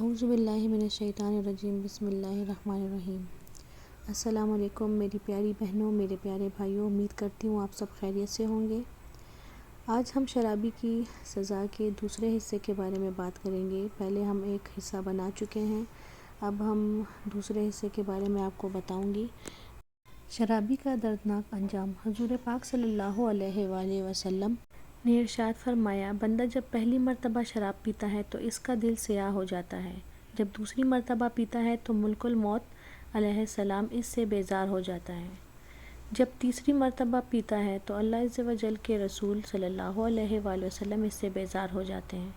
اعوذ باللہ من الشیطان الرجیم، بسم اللہ الرحمن الرحیم۔ السلام علیکم میری پیاری بہنوں، میرے پیارے بھائیوں، امید کرتی ہوں آپ سب خیریت سے ہوں گے۔ آج ہم شرابی کی سزا کے دوسرے حصے کے بارے میں بات کریں گے۔ پہلے ہم ایک حصہ بنا چکے ہیں، اب ہم دوسرے حصے کے بارے میں آپ کو بتاؤں گی۔ شرابی کا دردناک انجام۔ حضور پاک صلی اللہ علیہ وآلہ وسلم نے ارشاد فرمایا، بندہ جب پہلی مرتبہ شراب پیتا ہے تو اس کا دل سیاہ ہو جاتا ہے، جب دوسری مرتبہ پیتا ہے تو ملک الموت علیہ السلام اس سے بیزار ہو جاتا ہے، جب تیسری مرتبہ پیتا ہے تو اللہ عز و جل کے رسول صلی اللہ علیہ وآلہ وسلم اس سے بیزار ہو جاتے ہیں،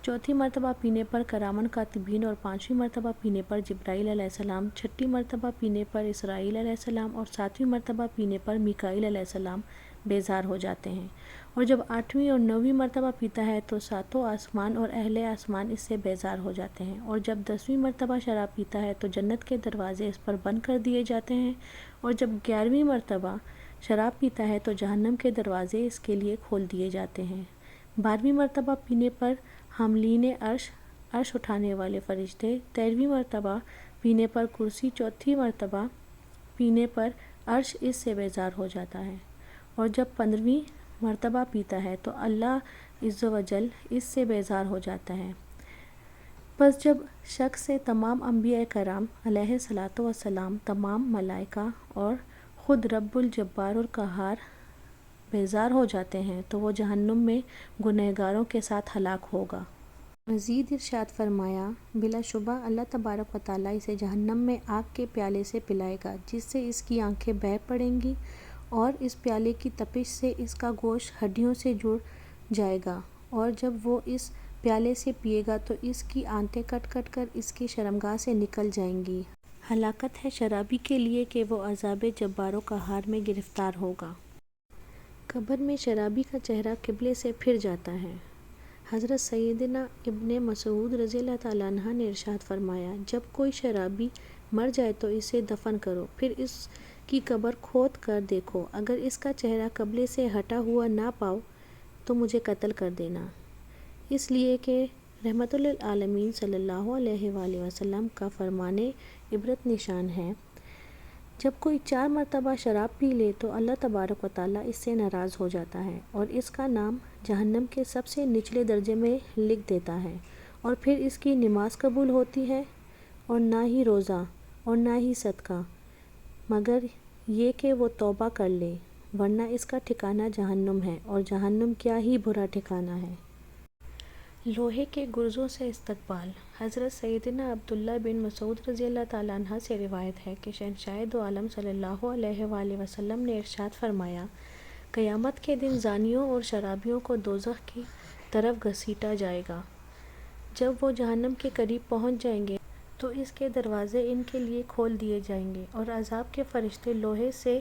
چوتھی مرتبہ پینے پر کرامن کاتبین اور پانچویں مرتبہ پینے پر جبرائیل علیہ السلام، چھٹی مرتبہ پینے پر اسرائیل علیہ السلام اور ساتویں مرتبہ پینے پر میکائیل علیہ السلام بیزار ہو جاتے ہیں، اور جب آٹھویں اور نویں مرتبہ پیتا ہے تو ساتوں آسمان اور اہل آسمان اس سے بیزار ہو جاتے ہیں، اور جب 10ویں مرتبہ شراب پیتا ہے تو جنت کے دروازے اس پر بند کر دیے جاتے ہیں، اور جب 11ویں مرتبہ شراب پیتا ہے تو جہنم کے دروازے اس کے لیے کھول دیے جاتے ہیں، 12ویں مرتبہ پینے پر حاملین عرش اٹھانے والے فرشتے، 13ویں مرتبہ پینے پر کرسی، چوتھی مرتبہ پینے پر عرش اس سے بیزار ہو جاتا ہے، اور جب 15ویں مرتبہ پیتا ہے تو اللہ عز و جل اس سے بیزار ہو جاتا ہے۔ پس جب شک سے تمام انبیاء کرام علیہ الصلاۃ والسلام، تمام ملائکہ اور خود رب الجبار القہار بیزار ہو جاتے ہیں تو وہ جہنم میں گنہگاروں کے ساتھ ہلاک ہوگا۔ مزید ارشاد فرمایا، بلا شبہ اللہ تبارک و تعالیٰ اسے جہنم میں آگ کے پیالے سے پلائے گا جس سے اس کی آنکھیں بہہ پڑیں گی، اور اس پیالے کی تپش سے اس کا گوشت ہڈیوں سے جڑ جائے گا، اور جب وہ اس پیالے سے پیے گا تو اس کی آنتیں کٹ کٹ کر اس کی شرمگاہ سے نکل جائیں گی۔ ہلاکت ہے شرابی کے لیے کہ وہ عذاب جبار و قہار میں گرفتار ہوگا۔ قبر میں شرابی کا چہرہ قبلے سے پھر جاتا ہے۔ حضرت سیدنا ابن مسعود رضی اللہ تعالیٰ عنہ نے ارشاد فرمایا، جب کوئی شرابی مر جائے تو اسے دفن کرو، پھر اس کی قبر کھود کر دیکھو، اگر اس کا چہرہ قبلے سے ہٹا ہوا نہ پاؤ تو مجھے قتل کر دینا، اس لیے کہ رحمت للعالمین صلی اللہ علیہ وآلہ وسلم کا فرمان عبرت نشان ہے، جب کوئی 4 مرتبہ شراب پی لے تو اللہ تبارک و تعالیٰ اس سے ناراض ہو جاتا ہے اور اس کا نام جہنم کے سب سے نچلے درجے میں لکھ دیتا ہے، اور پھر اس کی نماز قبول ہوتی ہے اور نہ ہی روزہ اور نہ ہی صدقہ، مگر یہ کہ وہ توبہ کر لے، ورنہ اس کا ٹھکانہ جہنم ہے، اور جہنم کیا ہی برا ٹھکانہ ہے۔ لوہے کے گرزوں سے استقبال۔ حضرت سیدنا عبداللہ بن مسعود رضی اللہ تعالیٰ عنہ سے روایت ہے کہ شہنشاہ دو عالم صلی اللہ علیہ وآلہ وسلم نے ارشاد فرمایا، قیامت کے دن زانیوں اور شرابیوں کو دوزخ کی طرف گھسیٹا جائے گا، جب وہ جہنم کے قریب پہنچ جائیں گے تو اس کے دروازے ان کے لیے کھول دیے جائیں گے، اور عذاب کے فرشتے لوہے سے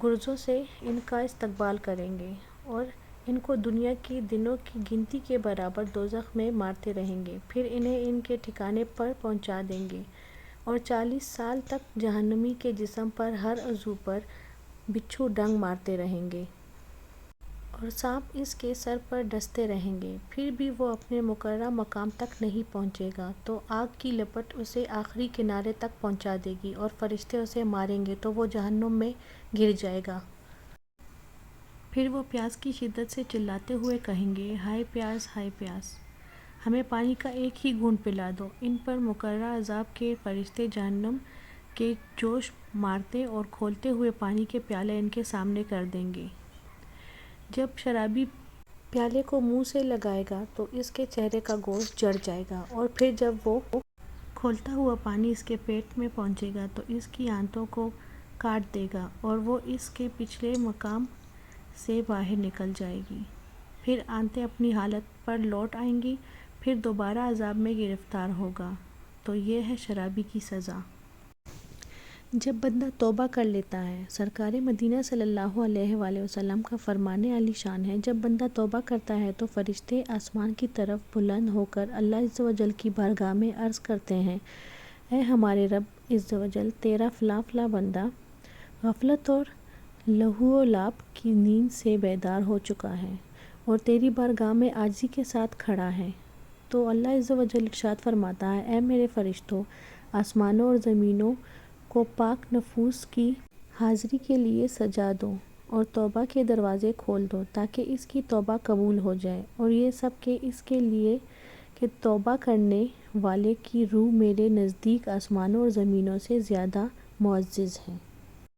گرزوں سے ان کا استقبال کریں گے، اور ان کو دنیا کی دنوں کی گنتی کے برابر دوزخ میں مارتے رہیں گے، پھر انہیں ان کے ٹھکانے پر پہنچا دیں گے، اور 40 سال تک جہنمی کے جسم پر ہر عضو پر بچھو ڈنگ مارتے رہیں گے، اور سانپ اس کے سر پر ڈستے رہیں گے، پھر بھی وہ اپنے مقررہ مقام تک نہیں پہنچے گا تو آگ کی لپٹ اسے آخری کنارے تک پہنچا دے گی، اور فرشتے اسے ماریں گے تو وہ جہنم میں گر جائے گا۔ پھر وہ پیاس کی شدت سے چلاتے ہوئے کہیں گے، ہائے پیاس، ہائے پیاس، ہمیں پانی کا ایک ہی گھونٹ پلا دو۔ ان پر مقررہ عذاب کے فرشتے جہنم کے جوش مارتے اور کھولتے ہوئے پانی کے پیالے ان کے سامنے کر دیں گے۔ جب شرابی پیالے کو منہ سے لگائے گا تو اس کے چہرے کا گوشت جڑ جائے گا، اور پھر جب وہ کھولتا ہوا پانی اس کے پیٹ میں پہنچے گا تو اس کی آنتوں کو کاٹ دے گا، اور وہ اس کے پچھلے مقام سے باہر نکل جائے گی، پھر آنتیں اپنی حالت پر لوٹ آئیں گی، پھر دوبارہ عذاب میں گرفتار ہوگا۔ تو یہ ہے شرابی کی سزا۔ جب بندہ توبہ کر لیتا ہے۔ سرکار مدینہ صلی اللہ علیہ وآلہ وسلم کا فرمان عالی شان ہے، جب بندہ توبہ کرتا ہے تو فرشتے آسمان کی طرف بلند ہو کر اللہ عز و جل کی بارگاہ میں عرض کرتے ہیں، اے ہمارے رب عز و جل، تیرا فلاں فلاں بندہ غفلت اور لہو و لعب کی نیند سے بیدار ہو چکا ہے اور تیری بارگاہ میں عاجزی کے ساتھ کھڑا ہے، تو اللہ عز و جل ارشاد فرماتا ہے، اے میرے فرشتوں، آسمانوں اور زمینوں کو پاک نفوس کی حاضری کے لیے سجا دو اور توبہ کے دروازے کھول دو تاکہ اس کی توبہ قبول ہو جائے، اور یہ سب کہ اس کے لیے کہ توبہ کرنے والے کی روح میرے نزدیک آسمانوں اور زمینوں سے زیادہ معزز ہے۔